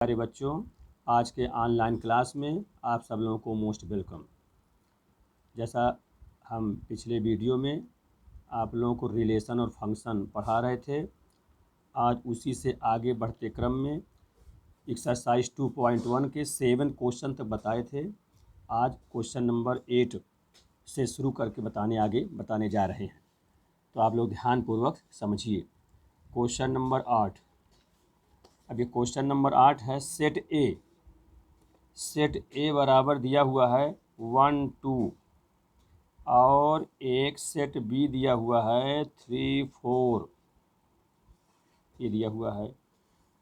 प्यारे बच्चों, आज के ऑनलाइन क्लास में आप सब लोगों को मोस्ट वेलकम। जैसा हम पिछले वीडियो में आप लोगों को रिलेशन और फंक्शन पढ़ा रहे थे, आज उसी से आगे बढ़ते क्रम में एक्सरसाइज 2.1 के 7 क्वेश्चन तक बताए थे। आज क्वेश्चन नंबर 8 से शुरू करके बताने जा रहे हैं, तो आप लोग ध्यानपूर्वक समझिए। Question number 8। अब ये क्वेश्चन नंबर 8 है। सेट ए बराबर दिया हुआ है 1 2 और एक सेट बी दिया हुआ है 3 4, ये दिया हुआ है।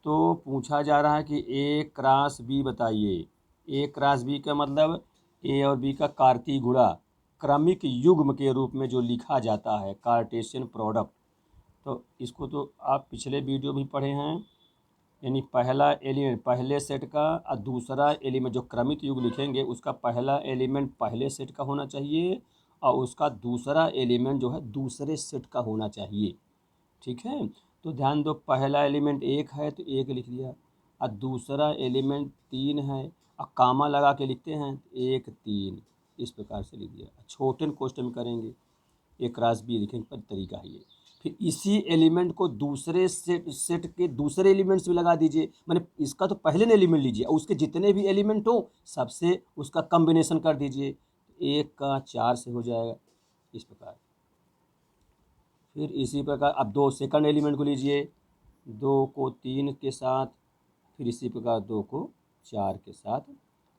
तो पूछा जा रहा है कि ए क्रॉस बी बताइए। ए क्रॉस बी का मतलब ए और बी का कार्तीय गुणा, क्रमिक युग्म के रूप में जो लिखा जाता है, कार्टेशियन प्रोडक्ट। तो इसको तो आप पिछले वीडियो भी पढ़े हैं, यानी पहला एलिमेंट पहले सेट का और दूसरा एलिमेंट जो क्रमिक युग लिखेंगे उसका पहला एलिमेंट पहले सेट का होना चाहिए और उसका दूसरा एलिमेंट जो है दूसरे सेट का होना चाहिए। ठीक है, तो ध्यान दो, पहला एलिमेंट 1 है तो 1 लिख दिया, और दूसरा एलिमेंट 3 है और कामा लगा के लिखते हैं 1 3, इस प्रकार से लिख दिया। छोटे क्वेश्चन करेंगे, एक क्रॉस बी लिखने का तरीका है ये। फिर इसी एलिमेंट को दूसरे सेट के दूसरे एलिमेंट से भी लगा दीजिए, माने इसका तो पहले ने एलिमेंट लीजिए और उसके जितने भी एलिमेंट हो सबसे उसका कम्बिनेशन कर दीजिए, 1 का 4 से हो जाएगा, इस प्रकार। फिर इसी प्रकार अब 2 सेकंड एलिमेंट को लीजिए, 2 को 3 के साथ, फिर इसी प्रकार 2 को 4 के साथ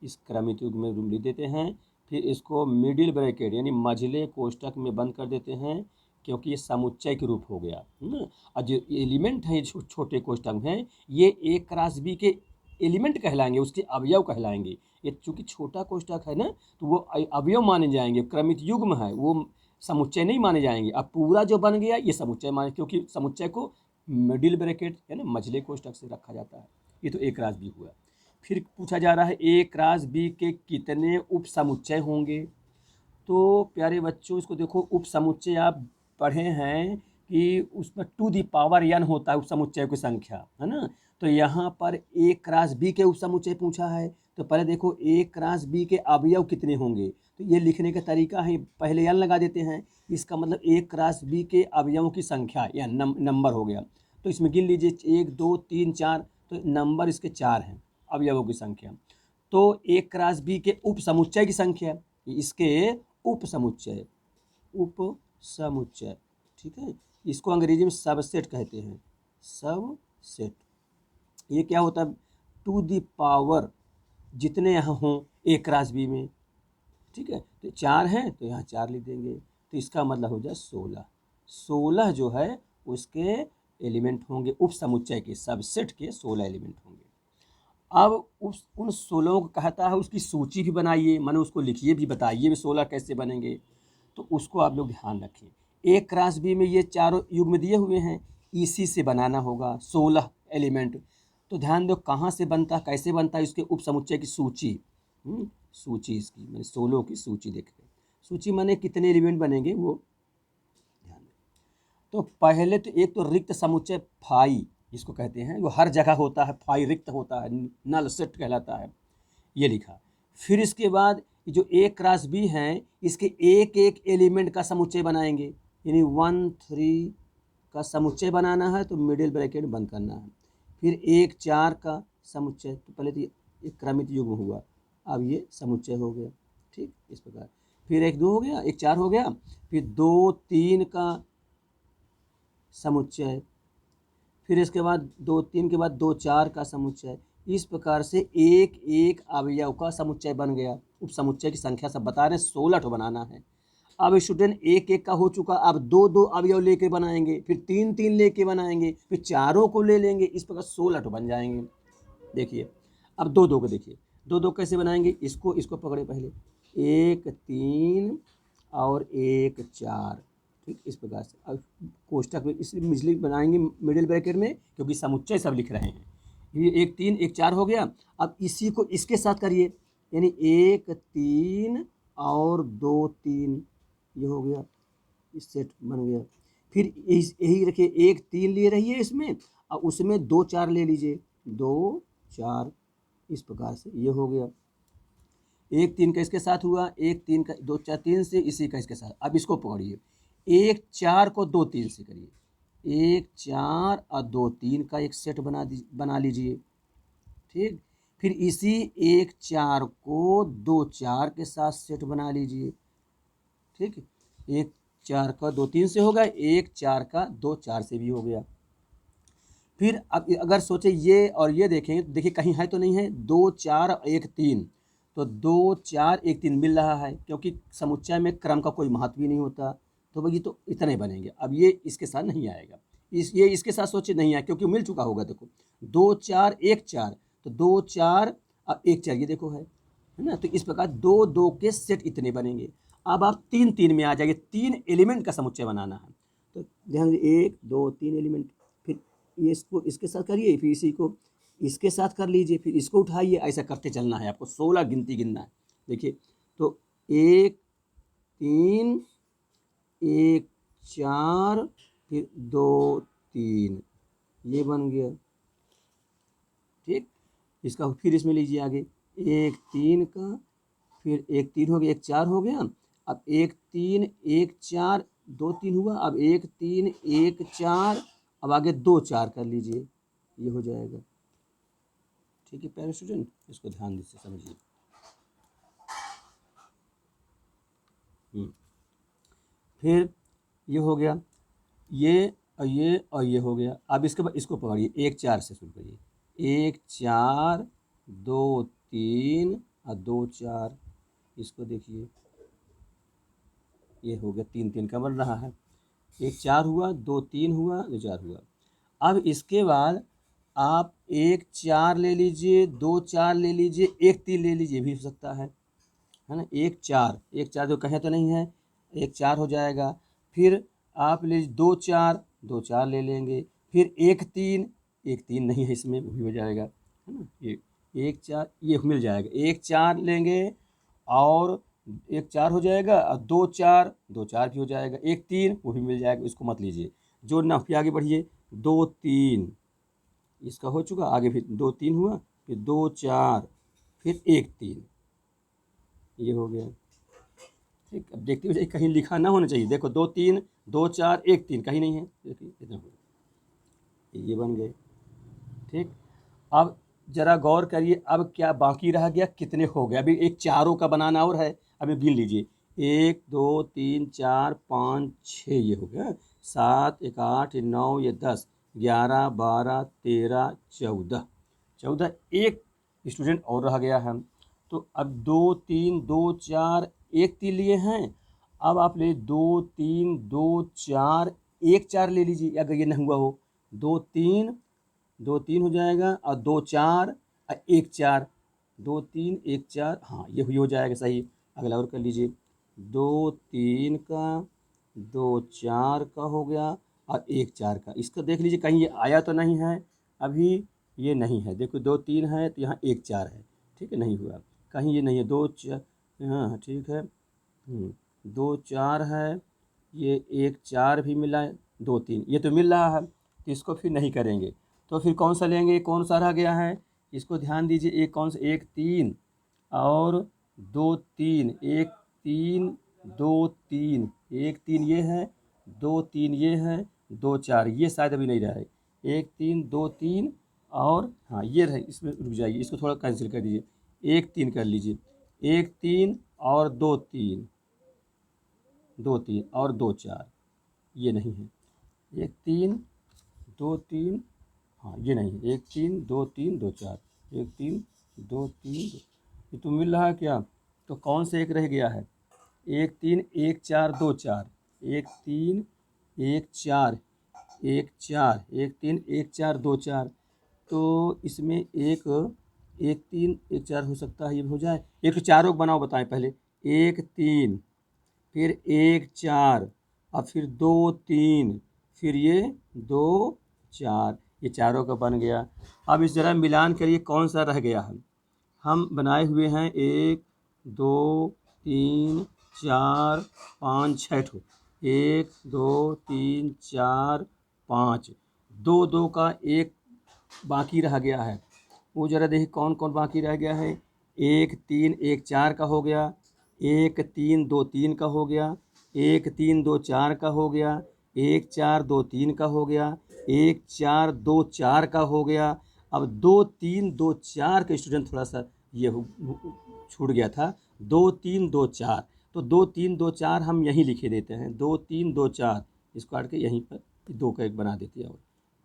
इस क्रमिक युग में रूम लिख देते हैं। फिर इसको मिडिल ब्रैकेट यानी मझले कोष्ठक में बंद कर देते हैं, क्योंकि ये समुच्चय के रूप हो गया ना। और जो एलिमेंट हैं छोटे कोष्ठक में, ये ए क्रॉस बी के एलिमेंट कहलाएंगे, उसके अवयव कहलाएंगे। ये चूँकि छोटा कोष्ठक है ना, तो वो अवयव माने जाएंगे, क्रमिक युग्म है, वो समुच्चय नहीं माने जाएंगे। अब पूरा जो बन गया ये समुच्चय माने, क्योंकि समुच्चय को मिडिल ब्रैकेट यानी मझले कोष्ठक से रखा जाता है। ये तो ए क्रॉस बी हुआ। फिर पूछा जा रहा है ए क्रॉस बी के कितने उप समुच्चय होंगे। तो प्यारे बच्चों, इसको देखो, उप समुच्चय आप पढ़े हैं कि उसमें टू दी पावर n होता है उप समुच्चय की संख्या, है ना। तो यहाँ पर ए क्रॉस बी के उप समुच्चय पूछा है, तो पहले देखो ए क्रॉस बी के अवयव कितने होंगे। तो ये लिखने का तरीका है, पहले n लगा देते हैं, इसका मतलब ए क्रॉस बी के अवयवों की संख्या या नंबर हो गया। तो इसमें गिन लीजिए 1 2 3 4, तो नंबर इसके 4 हैं अवयवों की संख्या। तो ए क्रॉस बी के उप समुच्चय की संख्या, इसके उप समुच्चय, ठीक है, इसको अंग्रेजी में सबसेट कहते हैं, सबसेट। ये क्या होता है, टू दी पावर जितने यहाँ हों ए क्रॉस बी में, ठीक है। तो 4 हैं तो यहाँ 4 लिख देंगे, तो इसका मतलब हो जाए 16। 16 जो है उसके एलिमेंट होंगे, उप समुच्चय के सबसेट के 16 एलिमेंट होंगे। अब उन 16 को कहता है उसकी सूची भी बनाइए, माने उसको लिखिए भी, बताइए भी 16 कैसे बनेंगे। तो उसको आप लोग ध्यान रखें, ए क्रॉस बी में ये चारों युग्म दिए हुए हैं, इसी से बनाना होगा 16 एलिमेंट। तो ध्यान दो कहाँ से बनता, कैसे बनता है, इसके उप समुच्चय की सूची। सूची इसकी मैंने 16 की सूची देख रहे, सूची माने कितने एलिमेंट बनेंगे वो ध्यान दें। तो पहले तो एक तो रिक्त समुच्चय फाई जिसको कहते हैं, वो हर जगह होता है, फाई रिक्त होता है, नल सेट कहलाता है, ये लिखा। फिर इसके बाद जो ए क्रॉस बी हैं, इसके एक एक एलिमेंट का समुच्चय बनाएंगे, यानी 1 3 का समुच्चय बनाना है तो मिडिल ब्रैकेट बंद करना है। फिर 1 4 का समुच्चय, तो पहले तो ये क्रमिक युग्म हुआ, अब ये समुच्चय हो गया, ठीक, इस प्रकार। फिर 1 2 हो गया, 1 4 हो गया, फिर 2 3 का समुच्चय, फिर इसके बाद 2 3 के बाद 2 4 का समुच्चय। इस प्रकार से एक एक अवयव का समुच्चय बन गया। उप समुच्चय की संख्या सब बता रहे हैं, 16 बनाना है। अब स्टूडेंट एक एक का हो चुका, अब 2 2 अवयव लेके बनाएंगे, फिर 3 3 लेके बनाएंगे, फिर चारों को ले लेंगे, इस प्रकार 16 बन जाएंगे। देखिए अब 2 2 को देखिए, 2 2 कैसे बनाएंगे, इसको पकड़े पहले, 1 3 और 1 4, ठीक, इस प्रकार से। अब कोष्ठक में इस मिसली बनाएंगे मिडिल ब्रैकेट में, क्योंकि समुच्चय सब लिख रहे हैं। ये 1 3 1 4 हो गया। अब इसी को इसके साथ करिए, यानी 1 3 और 2 3, ये हो गया, इस सेट बन गया। फिर यही रखिए, 1 3 लिए रहिए इसमें, और उसमें 2 4 ले लीजिए, 2 4, इस प्रकार से ये हो गया। 1 3 का इसके साथ हुआ, 1 3 का 2 4 3 से, इसी का इसके साथ। अब इसको पकड़िए, 1 4 को 2 3 से करिए, 1 4 और 2 3 का एक सेट बना लीजिए। ठीक, फिर इसी 1 4 को 2 4 के साथ सेट बना लीजिए। ठीक, 1 4 का 2 3 से होगा, 1 4 का 2 4 से भी हो गया। फिर अब अगर सोचे ये और ये देखें तो देखिए कहीं है तो नहीं है, 2 4 1 3, तो 2 4 1 3 मिल रहा है, क्योंकि समुच्चय में क्रम का कोई महत्व ही नहीं होता। तो भाई ये तो इतने बनेंगे। अब ये इसके साथ नहीं आएगा, ये इसके साथ सोचे नहीं आए, क्योंकि मिल चुका होगा। देखो 2 4 1 4, तो 2 4 और 1 4 ये देखो है ना। तो इस प्रकार 2 2 के सेट इतने बनेंगे। अब आप 3 3 में आ जाइए, 3 एलिमेंट का समुच्चय बनाना है। तो ध्यान दीजिए 1 2 3 एलिमेंट, फिर ये इसको इसके साथ करिए, फिर इसी को इसके साथ कर लीजिए, फिर इसको उठाइए, ऐसा करते चलना है आपको। 16 गिनती गिनना है। देखिए तो 1 3 1 4 फिर 2 3, ये बन गया। ठीक, इसका फिर इसमें लीजिए आगे, 1 3 का, फिर 1 3 हो गया, 1 4 हो गया। अब 1 3 1 4 2 3 हुआ, अब 1 3 1 4, अब आगे 2 4 कर लीजिए, ये हो जाएगा। ठीक है प्यारे स्टूडेंट, इसको ध्यान से समझिए। फिर ये हो गया, ये और ये और ये हो गया। अब इसके बाद इसको पकड़िए, 1 4 से शुरू करिए, 1 4 2 3 और 2 4, इसको देखिए, ये हो गया। 3 3 का बन रहा है, 1 4 हुआ, 2 3 हुआ, 2 4 हुआ। अब इसके बाद आप 1 4 ले लीजिए, 2 4 ले लीजिए, 1 3 ले लीजिए, भी हो सकता है ना। 1 4 जो कहें तो नहीं है, 1 4 हो जाएगा। फिर आप ले 2 4 ले लेंगे, फिर 1 3 नहीं है इसमें, वो भी हो जाएगा, है ना। ये 1 4 ये मिल जाएगा, 1 4 लेंगे और 1 4 हो जाएगा, और 2 4 भी हो जाएगा, 1 3 वो भी मिल जाएगा। इसको मत लीजिए, जोड़ना। फिर आगे बढ़िए, 2 3 इसका हो चुका, आगे फिर 2 3 हुआ, फिर 2 4 फिर 1 3, ये हो गया। ठीक, अब देखते हुए कहीं लिखा ना होना चाहिए। देखो 2 3 2 4 1 3 कहीं नहीं है, देखिए इतना हो गया, ये बन गए। ठीक, अब जरा गौर करिए, अब क्या बाकी रह गया, कितने हो गए। अभी एक चारों का बनाना और है, अभी गिन लीजिए, 1 2 3 4 5 6, ये हो गया। 7 1 8 9 ये 10 11 12 13 14, एक स्टूडेंट और रह गया है। तो अब 2 3 2 4 1 3 लिए हैं। अब आप ले 2 3 2 4 1 4 ले लीजिए, अगर ये नहीं हुआ हो, 2 3 हो जाएगा, और 2 4 और 1 4, 2 3 1 4, हाँ ये हो जाएगा सही। अगला और कर लीजिए, 2 3 का 2 4 का हो गया, और 1 4 का। इसका देख लीजिए कहीं ये आया तो नहीं है, अभी ये नहीं है। देखो 2 3 है तो यहाँ 1 4 है, ठीक है, नहीं हुआ कहीं, ये नहीं है। 2 4, हाँ ठीक है, 2 4 है, ये 1 4 भी मिला है, 2 3 ये तो मिल रहा है, तो इसको फिर नहीं करेंगे। तो फिर कौन सा लेंगे, कौन सा रह गया है, इसको ध्यान दीजिए। एक कौन सा, 1 3 और 2 3, 1 3 2 3, 1 3 ये है, 2 3 ये है, 2 4 ये शायद अभी नहीं रहा है। 1 3 2 3 और हाँ ये रहे, इसमें रुक जाइए, इसको थोड़ा कैंसिल कर दीजिए, 1 3 कर लीजिए, 1 3 और 2 3, 2 3 और 2 4, ये नहीं है। 1 3 2 3, हाँ ये नहीं है। 1 3 2 3 2 4, 1 3 2 3 ये तो मिल रहा है क्या। तो कौन से एक रह गया है, 1 3 1 4 2 4, 1 3 1 4 1 4, 1 3 1 4 2 4, तो इसमें एक 1 3 1 4 हो सकता है, ये हो जाए। एक तो चारों को बनाओ, बताएं पहले, 1 3 फिर 1 4 और फिर 2 3, फिर ये 2 4, ये चारों का बन गया। अब इस जरा मिलान करिए कौन सा रह गया है। हम बनाए हुए हैं 1 2 3 4 5 6 ठो, 1 2 3 4 5, 2 2 का एक बाकी रह गया है, वो ज़रा देखिए कौन कौन बाकी रह गया है। 1 3 1 4 का हो गया, 1 3 2 3 का हो गया, 1 3 2 4 का हो गया, 1 4 2 3 का हो गया, 1 4 2 4 का हो गया। अब 2 3 2 4 के स्टूडेंट थोड़ा सा ये छूट गया था, 2 3 2 4, तो 2 3 2 4 हम यहीं लिखे देते हैं, 2 3 2 4 इसको काट के यहीं पर 2 का 1 बना देते हैं। और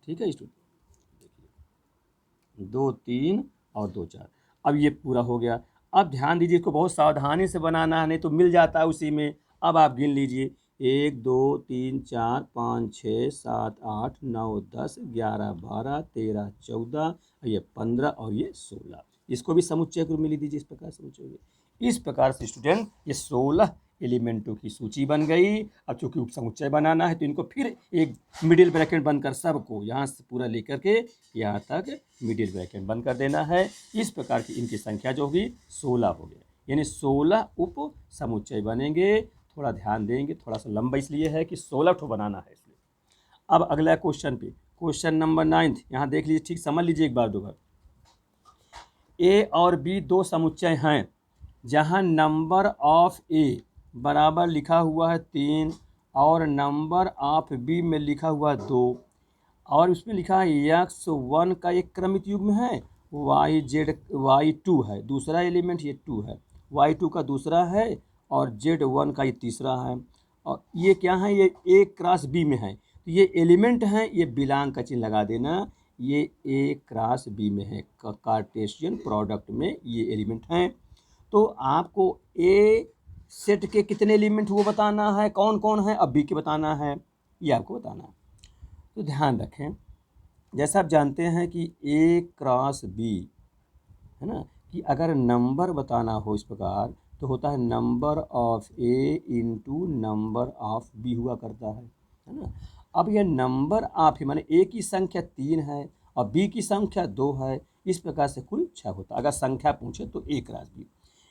ठीक है स्टूडेंट, 2 3 और 2 4, अब ये पूरा हो गया। अब ध्यान दीजिए, इसको बहुत सावधानी से बनाना है, नहीं तो मिल जाता है उसी में। अब आप गिन लीजिए, 1 2 3 4 5 6 7 8 9 10 11 12 13 14, ये 15 और ये 16। इसको भी समुच्चय ग्रुप में लिख दीजिए, इस प्रकार समुच्चय। इस प्रकार से स्टूडेंट ये 16 एलिमेंटों की सूची बन गई। अब चूंकि उप समुच्चय बनाना है तो इनको फिर एक मिडिल ब्रैकेट बनकर सबको यहाँ से पूरा लेकर के यहाँ तक मिडिल ब्रैकेट बंद कर देना है। इस प्रकार की इनकी संख्या जो होगी 16 हो गया, यानी 16 उप समुच्चय बनेंगे। थोड़ा ध्यान देंगे, थोड़ा सा लंबा इसलिए है कि 16 ठो बनाना है इसलिए। अब अगला क्वेश्चन पे, क्वेश्चन नंबर 9, यहाँ देख लीजिए, ठीक समझ लीजिए एक बार दो बार। ए और बी दो समुच्चय हैं जहाँ नंबर ऑफ ए बराबर लिखा हुआ है 3 और नंबर ऑफ बी में लिखा हुआ है 2, और उसमें लिखा है x1 का एक क्रमित युग्म है, y2 है दूसरा एलिमेंट, ये 2 है, y2 का दूसरा है और z1 का ये तीसरा है। और ये क्या है, ये a क्रॉस b में है, तो ये एलिमेंट हैं, ये बिलोंग का चिन्ह लगा देना, ये a क्रॉस b में है, कार्टेशियन प्रोडक्ट में ये एलिमेंट हैं। तो आपको ए सेट के कितने एलिमेंट वो बताना है, कौन कौन है, अब बी के बताना है, ये आपको बताना है। तो ध्यान रखें, जैसा आप जानते हैं कि ए क्रॉस बी है ना, कि अगर नंबर बताना हो इस प्रकार तो होता है number of A into number of b हुआ करता है ना। अब यह नंबर ऑफ ही माने ए की संख्या 3 है और बी की संख्या 2 है, इस प्रकार से कुल 6 होता है। अगर संख्या पूछे तो ए क्रॉस बी।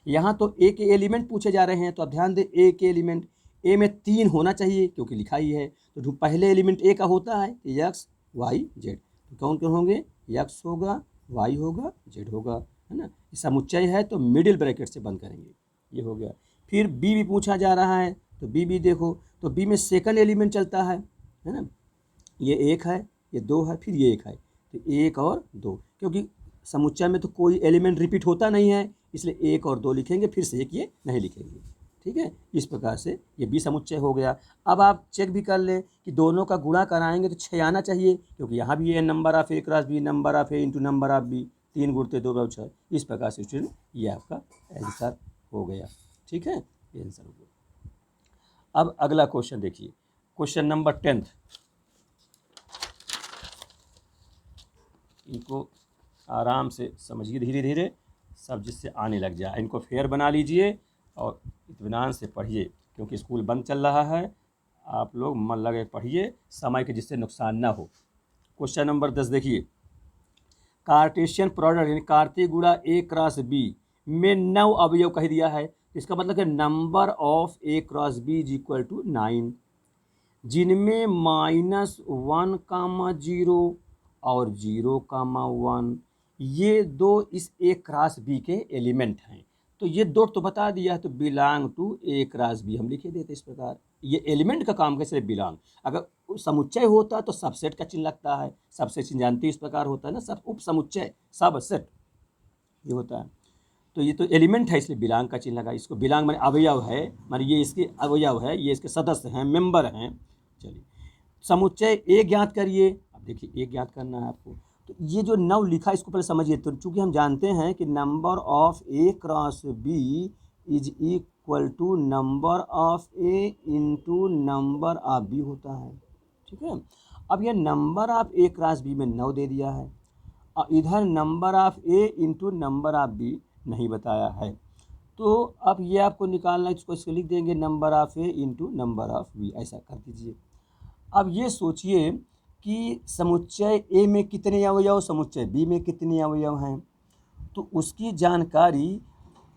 यहाँ तो ए के एलिमेंट पूछे जा रहे हैं, तो अब ध्यान दें, ए के एलिमेंट, ए में 3 होना चाहिए क्योंकि लिखा ही है, तो जो पहले एलिमेंट ए का होता है एक्स वाई जेड, तो कौन कौन होंगे, एक्स होगा, वाई होगा, जेड होगा, है ना। समुच्चय है तो मिडिल ब्रैकेट से बंद करेंगे, ये हो गया। फिर बी भी पूछा जा रहा है, तो बी भी देखो, तो बी में सेकंड एलिमेंट चलता है ना, ये 1 है, ये 2 है, फिर ये 1 है, तो 1 और 2, क्योंकि समुच्चय में तो कोई एलिमेंट रिपीट होता नहीं है, इसलिए 1 और 2 लिखेंगे, फिर से 1 ये नहीं लिखेंगे। ठीक है, इस प्रकार से ये बी समुच्चय हो गया। अब आप चेक भी कर लें कि दोनों का गुणा कराएंगे तो 6 आना चाहिए, क्योंकि यहाँ भी ये number of A cross b, number of A into number of b, 3 गुणते 2 बराबर 6। इस प्रकार से स्टूडेंट ये आपका आंसर हो गया। ठीक है, ये आंसर हो गया। अब अगला क्वेश्चन देखिए, क्वेश्चन नंबर 10, इनको आराम से समझिए, धीरे धीरे सब जिससे आने लग जाए। इनको फेयर बना लीजिए और इत्मीनान से पढ़िए, क्योंकि स्कूल बंद चल रहा है, आप लोग मन लगे पढ़िए, समय के जिससे नुकसान ना हो। क्वेश्चन नंबर 10 देखिए, कार्टेशियन प्रोडक्ट यानी कार्तीय गुणा ए क्रॉस बी में 9 अवयव कह दिया है, इसका मतलब है number of A cross b is equal to 9, जिनमें -1, 0 और 0, 1 ये दो इस ए क्रॉस बी के एलिमेंट हैं। तो ये दो तो बता दिया, तो belong to a cross b हम लिखे देते इस प्रकार। ये एलिमेंट का काम कैसे, बिलोंग, अगर समुच्चय होता तो सबसेट का चिन्ह लगता है, सबसेट चिन्ह जानते इस प्रकार होता है ना, सब उप समुच्चय सबसेट ये होता है। तो ये तो एलिमेंट है इसलिए बिलोंग का चिन्ह लगा। इसको बिलोंग माने अवयव है, माने ये इसके अवयव है, ये इसके सदस्य हैं, मेंबर हैं। चलिए समुच्चय ए ज्ञात करिए। अब देखिए ए ज्ञात करना है आपको, तो ये जो 9 लिखा इसको पहले समझिए। तो चूंकि हम जानते हैं कि number of A cross b is equal to number of A into number of b होता है। ठीक है, अब ये number of A cross b में 9 दे दिया है और इधर number of A into number of b नहीं बताया है, तो अब ये आपको निकालना है, इसको इसको लिख देंगे number of A into number of b, ऐसा कर दीजिए। अब ये सोचिए कि समुच्चय ए में कितने अवयव, समुच्चय बी में कितने अवयव हैं, तो उसकी जानकारी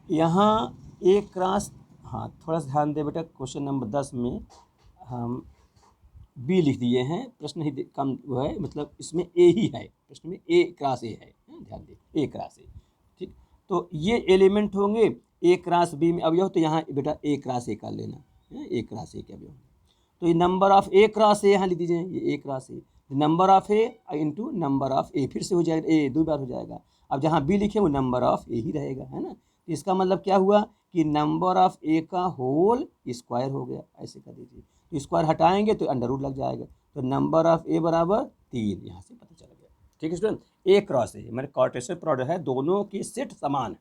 यहाँ ए क्रॉस, हाँ थोड़ा सा ध्यान दे बेटा, क्वेश्चन नंबर 10 में हम बी लिख दिए हैं, प्रश्न ही कम वो है, मतलब इसमें ए ही है, प्रश्न में ए क्रॉस ए है। ध्यान दें ए क्रॉस ए, ठीक। तो ये एलिमेंट होंगे ए क्रॉस बी में अवयव, तो यहाँ बेटा ए क्रॉस ए कर लेना, ए क्रॉस ए के अवयव। तो ये number of A cross A यहाँ लिख दीजिए, ये A cross A, number of A into number of A, फिर से हो जाएगा ए 2 बार हो जाएगा। अब जहाँ बी लिखे वो नंबर ऑफ ए ही रहेगा, है ना। तो इसका मतलब क्या हुआ कि नंबर ऑफ ए का होल स्क्वायर हो गया, ऐसे कर दीजिए। तो स्क्वायर हटाएंगे तो अंडर रूट लग जाएगा, तो नंबर ऑफ ए बराबर 3, यहाँ से पता चल गया। ठीक है स्टूडेंट, ए क्रॉस ए मैंने कार्टेशियन प्रोडक्ट है, दोनों के सेट समान है।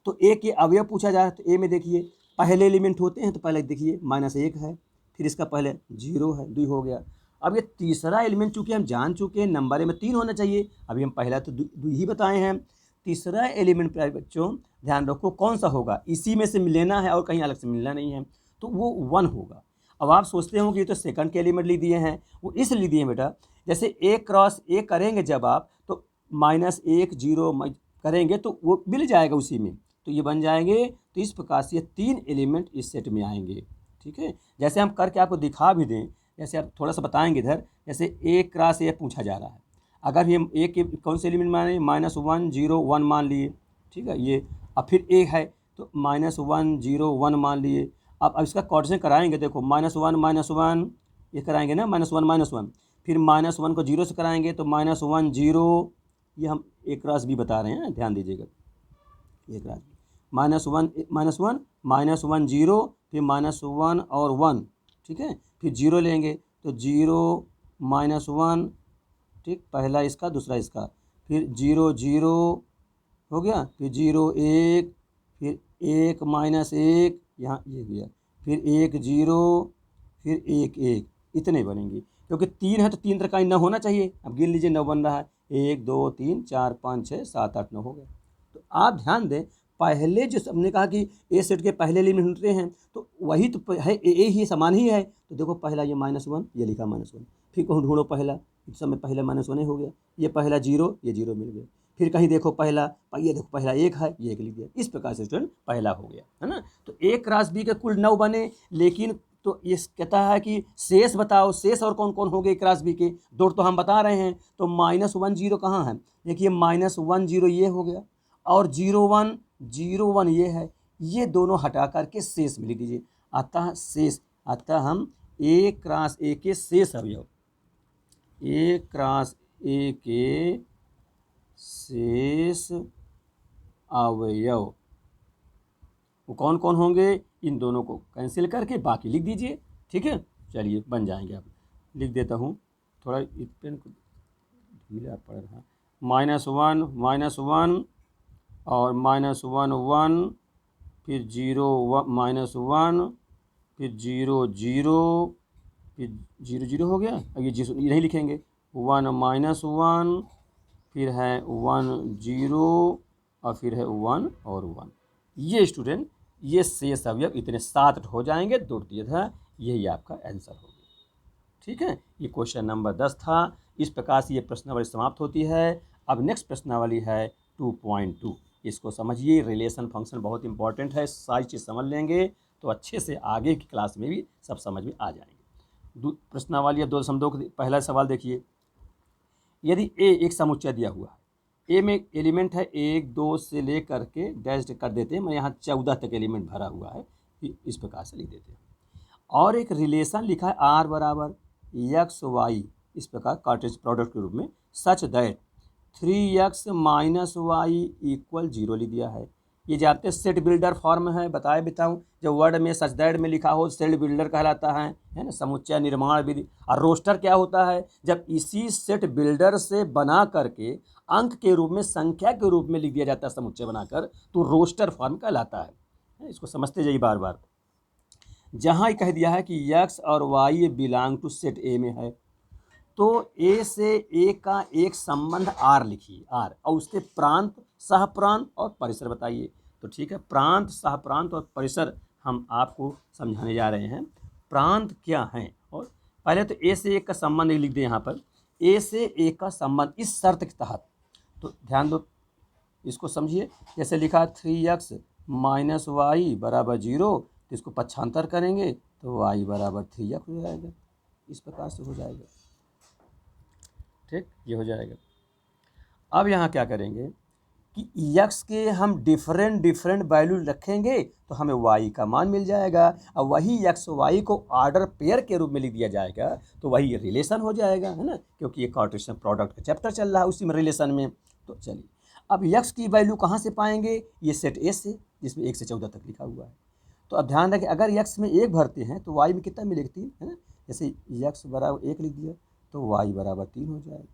तो ए के अवयव पूछा जा रहा है, तो ए में देखिए पहले एलिमेंट होते हैं, तो पहले देखिए -1 है, फिर इसका पहले 0 है, 2 हो गया। अब ये तीसरा एलिमेंट चूंकि हम जान चुके हैं नंबर में 3 होना चाहिए, अभी हम पहला तो 2 ही बताए हैं। तीसरा एलिमेंट प्यारे बच्चों ध्यान रखो कौन सा होगा, इसी में से लेना है और कहीं अलग से मिलना नहीं है, तो वो 1 होगा। अब आप सोचते हो कि ये तो सेकंड के एलिमेंट लिख दिए हैं, वो इसलिए दिए बेटा जैसे ए क्रॉस ए करेंगे जब आप तो -1 0 करेंगे तो वो मिल जाएगा उसी में, तो ये बन जाएंगे। तो इस प्रकार से ये 3 एलिमेंट इस सेट में आएंगे। ठीक है, जैसे हम करके आपको दिखा भी दें, जैसे आप थोड़ा सा बताएंगे इधर, जैसे ए क्रॉस ए पूछा जा रहा है, अगर हम ए के कौन से एलिमेंट माने -1 0 1 मान लिए, ठीक है ये, अब फिर ए है तो -1 0 1 मान लिए। अब इसका कॉर्डिनेशन कराएंगे, देखो -1 ये कराएंगे ना, -1 फिर -1 को 0 से कराएंगे तो -1 0, ये हम ए क्रॉस बी बता रहे हैं, ध्यान दीजिएगा, ए क्रॉस बी -1 0 फिर -1 और 1, ठीक है, फिर 0 लेंगे तो 0 -1, ठीक, पहला इसका दूसरा इसका, फिर 0 0 हो गया, फिर 0 1, फिर 1 -1 यहाँ ये गया, फिर 1 0, फिर 1 1, इतने बनेंगे, क्योंकि 3 है तो 3 तरह का न होना चाहिए। अब गिन लीजिए 9 बन रहा है, 1 2 3 4 5 6 7 8 9 हो गया। तो आप ध्यान दें, पहले जो हमने कहा कि ए सेट के पहले एलिमेंट होते हैं, तो वही तो है, ए ही समान ही है। तो देखो पहला ये -1 ये लिखा -1, फिर कहूँ ढूंढो पहला, इस समय पहला -1 हो गया, ये पहला 0 ये 0 मिल गया, फिर कहीं देखो पहला, ये देखो पहला 1 है ये 1 लिख दिया, इस प्रकार से स्टूडेंट पहला हो गया, है ना। तो ए क्रॉस बी के कुल 9 बने, लेकिन तो ये कहता है कि शेष बताओ, शेष और कौन कौन हो गए क्रॉस बी के, 2 तो हम बता रहे हैं। तो -1 0 कहाँ है, देखिए -1 0 ये हो गया, और 0 1 ये है, ये दोनों हटा करके शेष में लिख दीजिए। अतः शेष, अतः हम ए क्रॉस ए के शेष अवयव, ए क्रॉस ए के शेष अवयव वो कौन कौन होंगे, इन दोनों को कैंसिल करके बाकी लिख दीजिए। ठीक है, चलिए बन जाएंगे। अब लिख देता हूँ, थोड़ा पेन को ढीला पड़ रहा, -1 और -1 1, फिर 0 -1, फिर 0 0, फिर 0 0 हो गया। अब ये 0 नहीं लिखेंगे, 1 -1, फिर है 1 0, और फिर है 1 और 1। ये स्टूडेंट ये शेष अवयव इतने 7 हो जाएंगे, 2 दिया था, यही आपका आंसर हो गया। ठीक है, ये क्वेश्चन नंबर 10 था। इस प्रकार से ये प्रश्नावली समाप्त होती है। अब नेक्स्ट प्रश्नावली है 2.2, इसको समझिए। रिलेशन फंक्शन बहुत इंपॉर्टेंट है, सारी चीज़ समझ लेंगे तो अच्छे से आगे की क्लास में भी सब समझ में आ जाएंगे। प्रश्नावली अब 2.2 पहला सवाल देखिए, यदि ए एक समुच्चय दिया हुआ है, ए में एलिमेंट है 1 2 से ले करके डैश कर देते हैं, मैं यहाँ 14 तक एलिमेंट भरा हुआ है, इस प्रकार से लिख देते हैं। और एक रिलेशन लिखा है आर बराबर x y, इस प्रकार कार्टेशियन प्रोडक्ट के रूप में, सच दैट 3x - y = 0 लिख दिया है। ये जानते हैं सेट बिल्डर फॉर्म है, बताए बताऊँ, जब वर्ड में सच दैट में लिखा हो सेट बिल्डर कहलाता है ना, समुच्चय निर्माण विधि। और रोस्टर क्या होता है, जब इसी सेट बिल्डर से बना करके अंक के रूप में, संख्या के रूप में लिख दिया जाता है समुच्चय बनाकर, तो रोस्टर फॉर्म कहलाता है। इसको समझते जाइए बार बार। जहाँ कह दिया है कि x और y belong to set a में है, तो ए से ए का एक संबंध आर लिखिए, आर, और उसके प्रांत, सह प्रांत और परिसर बताइए। तो ठीक है, प्रांत, सह प्रांत और परिसर हम आपको समझाने जा रहे हैं। प्रांत क्या हैं, और पहले तो ए से ए का संबंध लिख दें यहाँ पर, ए से ए का संबंध इस शर्त के तहत, तो ध्यान दो इसको समझिए। जैसे लिखा 3x - y = 0, तो इसको पक्षांतर करेंगे तो y = 3x हो जाएगा, इस प्रकार से हो जाएगा। ठीक, ये हो जाएगा। अब यहाँ क्या करेंगे कि यक्स के हम डिफरेंट वैल्यू रखेंगे तो हमें वाई का मान मिल जाएगा। अब वही यक्स वाई को ऑर्डर पेयर के रूप में लिख दिया जाएगा तो वही रिलेशन हो जाएगा, है ना, क्योंकि ये कार्टेशियन प्रोडक्ट का चैप्टर चल रहा है उसी में रिलेशन में। तो चलिए अब यक्स की वैल्यू कहाँ से पाएंगे, ये सेट ए से जिसमें 1 से 14 तक लिखा हुआ है। तो अब ध्यान रखें अगर यक्स में 1 भरते हैं तो वाई में कितना मिलेगा 3, है ना। जैसे यक्स बराबर 1 लिख दिया तो वाई बराबर 3 हो जाएगा।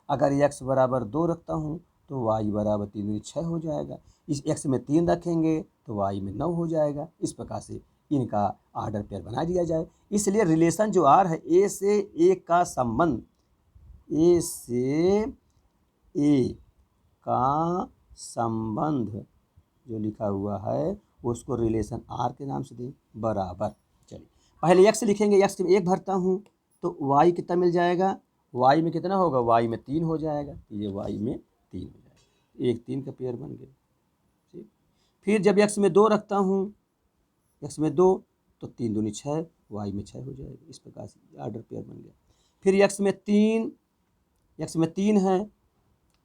अगर यक्स बराबर 2 रखता हूँ तो वाई बराबर 3 दूनी 6 हो जाएगा। इस एक्स में 3 रखेंगे तो वाई में 9 हो जाएगा। इस प्रकार से इनका ऑर्डर पेयर बना दिया जाए। इसलिए रिलेशन जो आर है ए से ए का संबंध, ए से ए का संबंध जो लिखा हुआ है उसको रिलेशन आर के नाम से दें बराबर। चलिए पहले एक्स लिखेंगे, एक्स में 1 भरता हूँ तो वाई कितना मिल जाएगा, वाई में कितना होगा, वाई में 3 हो जाएगा। ये वाई में 3 हो जाएगा, 1 3 का पेयर बन गया। ठीक, फिर जब एक्स में 2 रखता हूँ, एक्स में 2 तो 3 दूनी 6, वाई में 6 हो जाएगा। इस प्रकार से ऑर्डर पेयर बन गया। फिर एक्स में 3 है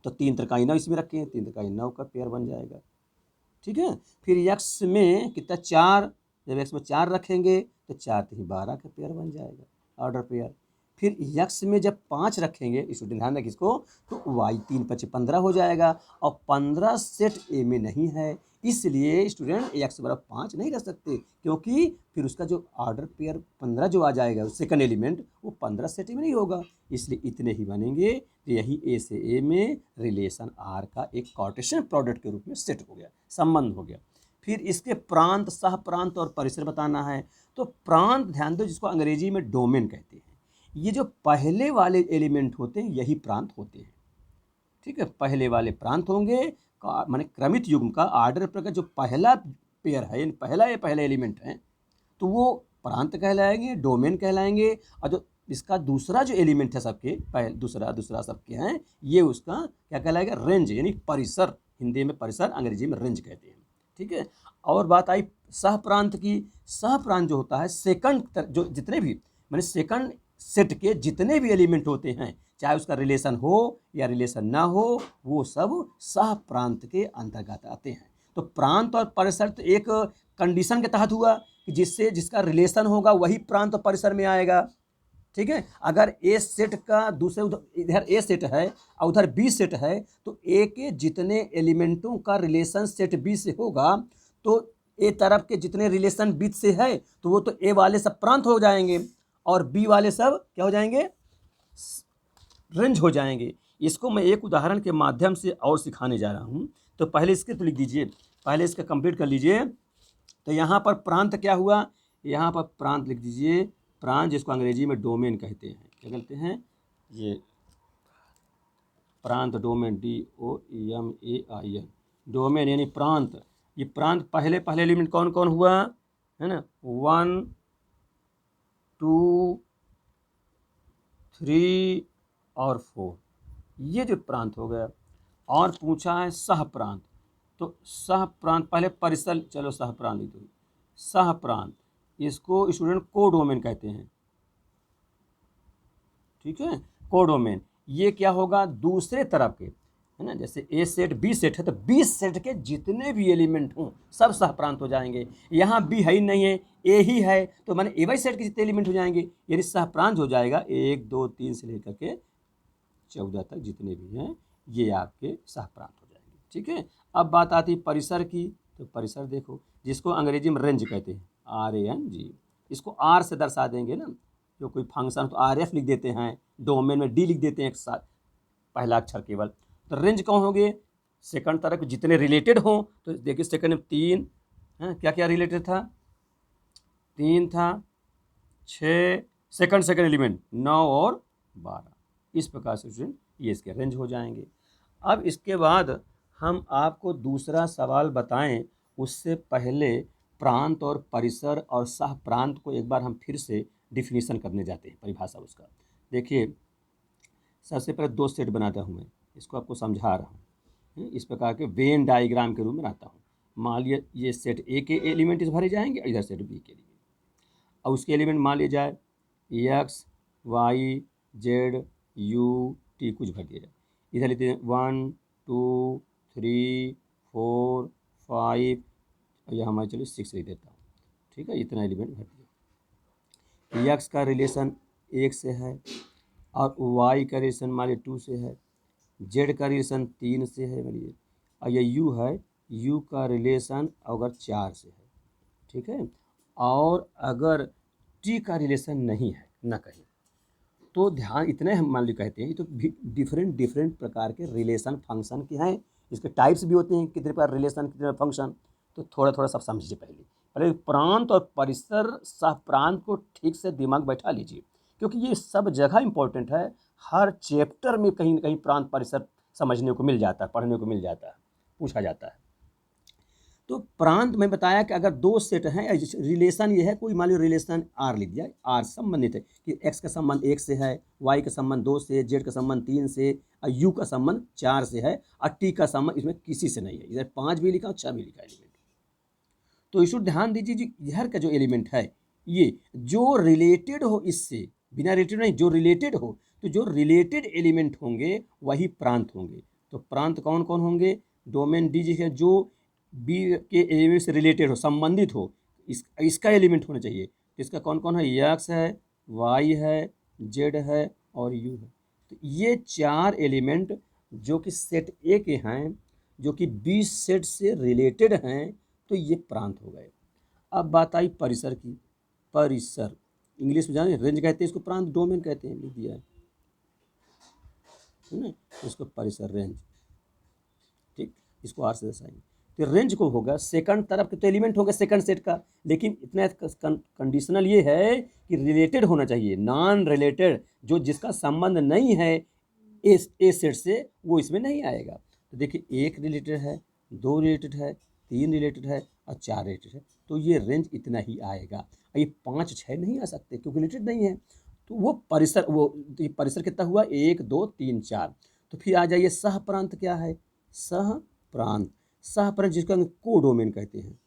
तो 3 त्रिकाई 9 इसमें रखें, 3 त्रिकाई 9 का पेयर बन जाएगा। ठीक है, फिर यक्स में कितना 4, जब यक्स में 4 रखेंगे तो 4 3 12 का पेयर बन जाएगा ऑर्डर पेयर। फिर यक्स में जब 5 रखेंगे, स्टूडेंट ध्यान रखें इसको, तो वाई 3 5 15 हो जाएगा और 15 सेट ए में नहीं है, इसलिए स्टूडेंट एक्स बराबर 5 नहीं रख सकते क्योंकि फिर उसका जो ऑर्डर पेयर 15 जो आ जाएगा सेकंड एलिमेंट वो 15 सेट में नहीं होगा, इसलिए इतने ही बनेंगे। तो यही ए से ए में रिलेशन आर का एक कार्टेशियन प्रोडक्ट के रूप में सेट हो गया, संबंध हो गया। फिर इसके प्रांत, सह प्रांत और परिसर बताना है। तो प्रांत ध्यान दो जिसको अंग्रेजी में डोमेन कहते हैं, ये जो पहले वाले एलिमेंट होते हैं यही प्रांत होते हैं। ठीक है, पहले वाले प्रांत होंगे माने क्रमित युग्म का ऑर्डर पर का जो पहला पेयर है, पहला एलिमेंट है तो वो प्रांत कहलाएंगे, डोमेन कहलाएंगे। और जो इसका दूसरा जो एलिमेंट है सबके दूसरा सबके हैं, ये उसका क्या कहलाएगा, रेंज, यानी परिसर। हिंदी में परिसर, अंग्रेजी में रेंज कहते हैं। ठीक है, और बात आई सह प्रांत की। सह प्रांत जो होता है सेकंड जो जितने भी माने सेकंड सेट के जितने भी एलिमेंट होते हैं, चाहे उसका रिलेशन हो या रिलेशन ना हो, वो सब सह प्रांत के अंतर्गत आते हैं। तो प्रांत और परिसर तो एक कंडीशन के तहत हुआ कि जिसका रिलेशन होगा वही प्रांत और परिसर में आएगा। ठीक है, अगर ए सेट का दूसरे इधर ए सेट है और उधर बी सेट है तो ए के जितने एलिमेंटों का रिलेशन सेट बी से होगा तो ए तरफ के जितने रिलेशन बी से है तो वो तो ए वाले सब प्रांत हो जाएंगे और बी वाले सब क्या हो जाएंगे, रेंज हो जाएंगे। इसको मैं एक उदाहरण के माध्यम से और सिखाने जा रहा हूँ। तो पहले इसके तो लिख दीजिए, पहले इसका कंप्लीट कर लीजिए। तो यहाँ पर प्रांत क्या हुआ, यहाँ पर प्रांत लिख दीजिए, प्रांत जिसको अंग्रेजी में डोमेन कहते हैं। क्या कहते हैं, ये प्रांत, डोमेन, DOMAIN, डोमेन यानी प्रांत। ये प्रांत पहले एलिमेंट कौन कौन हुआ है ना, 1 2 3 और 4, ये जो प्रांत हो गया। और पूछा है सह प्रांत, तो सह प्रांत पहले परिसर, चलो सह प्रांत लिख दो, सह प्रांत इसको स्टूडेंट कोडोमेन कहते हैं। ठीक है, कोडोमेन ये क्या होगा, दूसरे तरफ के, है ना, जैसे ए सेट बी सेट है तो बी सेट के जितने भी एलिमेंट हों सब सह प्रांत हो जाएंगे। यहाँ बी है ही नहीं है, ए ही है तो माने ए वाई सेट के जितने एलिमेंट हो जाएंगे, यानी सह प्रांत हो जाएगा। 1 2 3 से लेकर के 14 तक जितने भी हैं ये आपके सह प्रांत हो जाएंगे। ठीक है, अब बात आती है परिसर की। तो परिसर देखो जिसको अंग्रेजी में रेंज कहते हैं, RANG, इसको आर से दर्शा देंगे ना, जो कोई फंक्शन तो RF लिख देते हैं, डोमेन में D लिख देते हैं एक साथ, पहला अक्षर केवल। तो रेंज कौन होंगे, सेकंड तरफ जितने रिलेटेड हों। तो देखिए सेकंड में 3 है, क्या क्या रिलेटेड था, 3 था, 6 सेकंड एलिमेंट 9 और 12। इस प्रकार से स्टूडेंट ये इसके रेंज हो जाएंगे। अब इसके बाद हम आपको दूसरा सवाल बताएं, उससे पहले प्रांत और परिसर और सह प्रांत को एक बार हम फिर से डिफिनीशन करने जाते हैं, परिभाषा उसका। देखिए सबसे पहले 2 सेट बनाता हूँ मैं, इसको आपको समझा रहा हूँ। इस प्रकार के वेन डायग्राम के रूप में बनाता हूँ। मान लिया ये सेट ए के एलिमेंट इस भरे जाएंगे, इधर सेट बी के एलिमेंट, और उसके एलिमेंट मान लिया जाए XY Z U T कुछ भर दिया जाए। इधर लेते हैं 1 2 3 4 5, या हमारे चलिए 6 लिख देता हूँ, ठीक है। इतना एलिमेंट भर दिया। यक्स का रिलेशन 1 से है और वाई का रिलेशन मान लीजिए 2 से है, जेड का रिलेशन 3 से है मानिए, और ये यू है, यू का रिलेशन अगर 4 से है, ठीक है। और अगर टी का रिलेशन नहीं है ना कहीं, तो ध्यान इतने हम मान लीजिए कहते हैं, ये तो डिफरेंट प्रकार के रिलेशन फंक्शन के हैं, इसके टाइप्स भी होते हैं, कितने प्रकार रिलेशन कितने फंक्शन, तो थोड़ा थोड़ा सब समझिए। पहले प्रांत और परिसर सह प्रांत को ठीक से दिमाग बैठा लीजिए, क्योंकि ये सब जगह इंपॉर्टेंट है। हर चैप्टर में कहीं ना कहीं प्रांत परिसर समझने को मिल जाता है, पढ़ने को मिल जाता है, पूछा जाता है। तो प्रांत में बताया कि अगर दो सेट हैं, रिलेशन ये है, कोई मान लो रिलेशन आर लिख दिया, आर संबंधित है कि एक्स का संबंध 1 से है, वाई का संबंध 2 से, जेड का संबंध 3 से, और यू का संबंध 4 से है, और टी का संबंध इसमें किसी से नहीं है। इधर 5 भी लिखा और 6 भी लिखा एलिमेंट। तो इस ध्यान दीजिए जी, इधर का जो एलिमेंट है ये जो रिलेटेड हो इससे, बिना रिलेटेड नहीं, जो रिलेटेड हो, तो जो रिलेटेड एलिमेंट होंगे वही प्रांत होंगे। तो प्रांत कौन कौन होंगे, डोमेन डी जी है, जो बी के एलिमेंट से रिलेटेड हो, संबंधित हो, इसका एलिमेंट होना चाहिए। इसका कौन कौन है, यक्स है, वाई है, जेड है और यू है। तो ये 4 एलिमेंट जो कि सेट ए के हैं, जो कि बी सेट से रिलेटेड हैं, तो ये प्रांत हो गए। अब बात आई परिसर की। परिसर इंग्लिश में जाने रेंज कहते हैं इसको, प्रांत डोमेन कहते हैं, लिख दिया है ना, इसको परिसर रेंज, ठीक। इसको आर से दर्शाएंगे। तो रेंज को होगा सेकंड तरफ के तो एलिमेंट होगा सेकंड सेट का, लेकिन इतना कंडीशनल ये है कि रिलेटेड होना चाहिए। नॉन रिलेटेड जो जिसका संबंध नहीं है ए सेट से, वो इसमें नहीं आएगा। तो देखिए 1 रिलेटेड है, 2 रिलेटेड है, 3 रिलेटेड है और 4 रिलेटेड है, तो ये रेंज इतना ही आएगा। ये 5 6 नहीं आ सकते क्योंकि रिलेटेड नहीं है। तो वो परिसर, तो ये परिसर कितना हुआ, 1 2 3 4। तो फिर आ जाइए सह प्रांत क्या है, सह प्रांत, सह प्रांत जिसका कोडोमेन कहते हैं,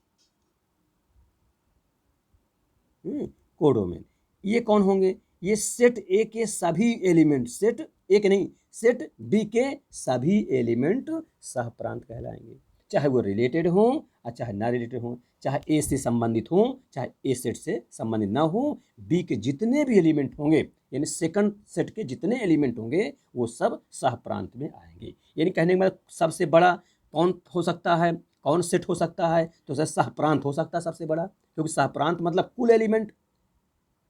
कोडोमेन। ये कौन होंगे, ये सेट ए के सभी एलिमेंट, सेट ए के नहीं, सेट बी के सभी एलिमेंट सह प्रांत कहलाएंगे, चाहे वो रिलेटेड हो और चाहे ना रिलेटेड हो, चाहे ए से संबंधित हो चाहे ए सेट से संबंधित ना हो। बी के जितने भी एलिमेंट होंगे, यानी सेकंड सेट के जितने एलिमेंट होंगे, वो सब सह प्रांत में आएंगे। यानी कहने का मतलब सबसे बड़ा कौन हो सकता है, कौन सेट हो सकता है, तो सह प्रांत हो सकता है सबसे बड़ा, क्योंकि सह प्रांत मतलब कुल एलिमेंट।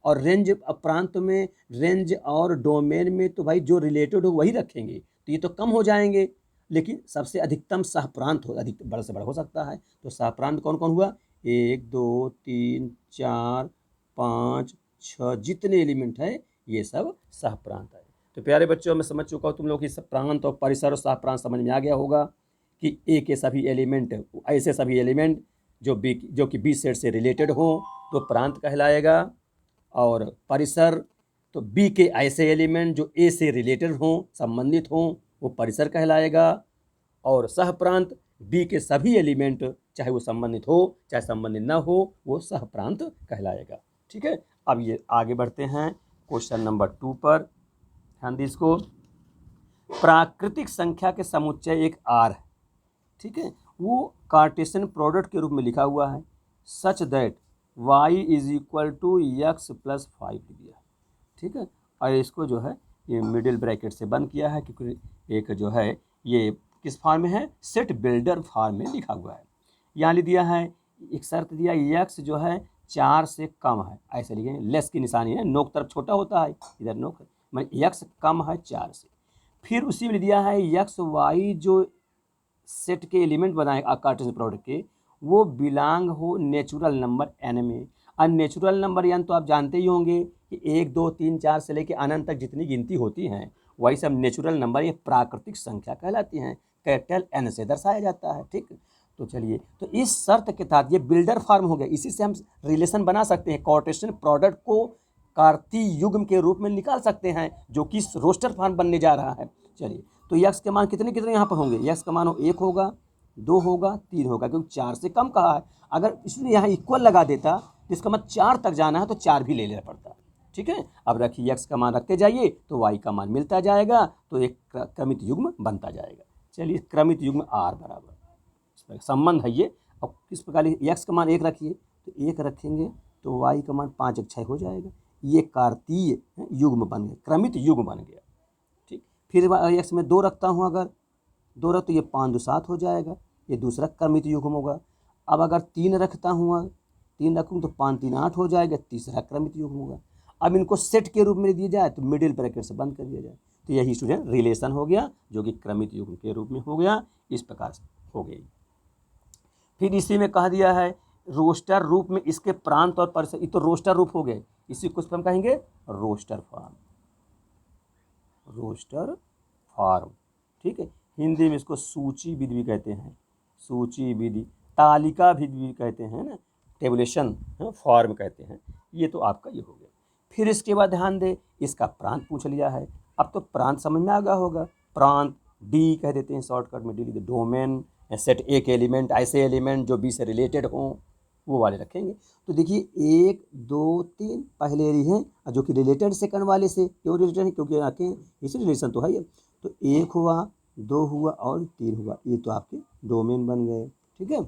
और रेंज प्रांत में, रेंज और डोमेन में तो भाई जो रिलेटेड हो वही रखेंगे, तो ये तो कम हो जाएंगे, लेकिन सबसे अधिकतम सह प्रांत हो, अधिक बड़ा से बड़ा हो सकता है। तो सह प्रांत कौन कौन हुआ, 1 2 3 4 5 6 जितने एलिमेंट है ये सब सह प्रांत है। तो प्यारे बच्चों, मैं समझ चुका हूँ तुम लोग कि प्रांत और परिसर और सह प्रांत समझ में आ गया होगा कि ए के सभी एलिमेंट, ऐसे सभी एलिमेंट जो कि बी सेट से रिलेटेड हो तो प्रांत कहलाएगा, और परिसर तो बी के ऐसे एलिमेंट जो ए से रिलेटेड हों, संबंधित हों, वो परिसर कहलाएगा, और सह प्रांत बी के सभी एलिमेंट चाहे वो संबंधित हो चाहे संबंधित ना हो, वो सह प्रांत कहलाएगा। ठीक है, अब ये आगे बढ़ते हैं क्वेश्चन नंबर 2 पर। ध्यान दीजिए इसको। प्राकृतिक संख्या के समुच्चय एक आर है, ठीक है, वो कार्टेशियन प्रोडक्ट के रूप में लिखा हुआ है, such that y is equal to x plus 5 लिख दिया, ठीक है। और इसको जो है ये मिडिल ब्रैकेट से बंद किया है, क्योंकि एक जो है ये किस फॉर्म में है, सेट बिल्डर फॉर्म में लिखा हुआ है। यहाँ लिख दिया है, एक शर्त दिया, एक्स जो है 4 से कम है, ऐसे लिखेंगे, लेस की निशानी है, नोक तरफ छोटा होता है, इधर नोक, मतलब एक्स कम है 4 से। फिर उसी में दिया है एक्स वाई जो सेट के एलिमेंट बनाए कार्टेशियन प्रोडक्ट के, वो बिलोंग हो नेचुरल नंबर एन में। और नेचुरल नंबर यानी तो आप जानते ही होंगे कि 1 2 3 4 से लेकर अनंत तक जितनी गिनती होती हैं वही सब नेचुरल नंबर, ये प्राकृतिक संख्या कहलाती हैं, कैपिटल एन से दर्शाया जाता है, ठीक। तो चलिए, तो इस शर्त के तहत ये बिल्डर फॉर्म हो गया, इसी से हम रिलेशन बना सकते हैं, कार्टेशियन प्रोडक्ट को कार्तीय युग्म के रूप में निकाल सकते हैं, जो कि रोस्टर फॉर्म बनने जा रहा है। चलिए, तो यक्स के मान कितने कितने यहाँ पर होंगे, यक्स का मान 1 होगा, 2 होगा, 3 होगा, क्योंकि 4 से कम कहा है। अगर इसने यहाँ इक्वल लगा देता तो इसका मतलब 4 तक जाना है तो 4 भी ले लेना पड़ता, ठीक है। अब रखिए यक्स का मान रखते जाइए तो वाई का मान मिलता जाएगा, तो एक क्रमित युग्म बनता जाएगा। चलिए क्रमित युग्म आर बराबर, इस प्रकार संबंध है ये। अब किस प्रकार एक्स का मान 1 रखिए, तो 1 रखेंगे तो वाई का मान 5 1 6 हो जाएगा। ये कार्तीय युग्म बन गया, क्रमित युग्म बन गया। ठीक, फिर एक्स में 2 रखता हूँ, अगर 2 रख तो ये 5 2 7 हो जाएगा, ये दूसरा क्रमित युग्म होगा। अब अगर 3 रखता हूँ, 3 रखूँ तो 5 3 8 हो जाएगा, तीसरा क्रमित युग्म होगा। अब इनको सेट के रूप में दिया जाए तो मिडिल ब्रैकेट से बंद कर दिया जाए, तो यही स्टूडेंट रिलेशन हो गया, जो कि क्रमित युग्म के रूप में हो गया। इस प्रकार से हो गई। फिर इसी में कह दिया है रोस्टर रूप में इसके प्रांत और परिसर, ये तो रोस्टर रूप हो गए, इसी को हम कहेंगे रोस्टर फॉर्म, रोस्टर फॉर्म। ठीक है, हिंदी में इसको सूची विधि भी कहते हैं, सूची विधि, तालिका विधि भी कहते हैं ना, टेबुलेशन फॉर्म कहते हैं। ये तो आपका ये हो गया। फिर इसके बाद ध्यान दे, इसका प्रांत पूछ लिया है। अब तो प्रांत समझ में आ गया होगा, प्रांत डी कह देते हैं शॉर्टकट में, डी लिखते, डोमेन सेट ए के एलिमेंट, ऐसे एलिमेंट जो बी से रिलेटेड हों वो वाले रखेंगे। तो देखिए 1 2 3 पहले हैं, जो कि रिलेटेड सेकंड वाले से, क्यों रिलेटेड है, क्योंकि आके इसी रिलेशन तो है ये। तो 1 हुआ, 2 हुआ और 3 हुआ, ये तो आपके डोमेन बन गए। ठीक है,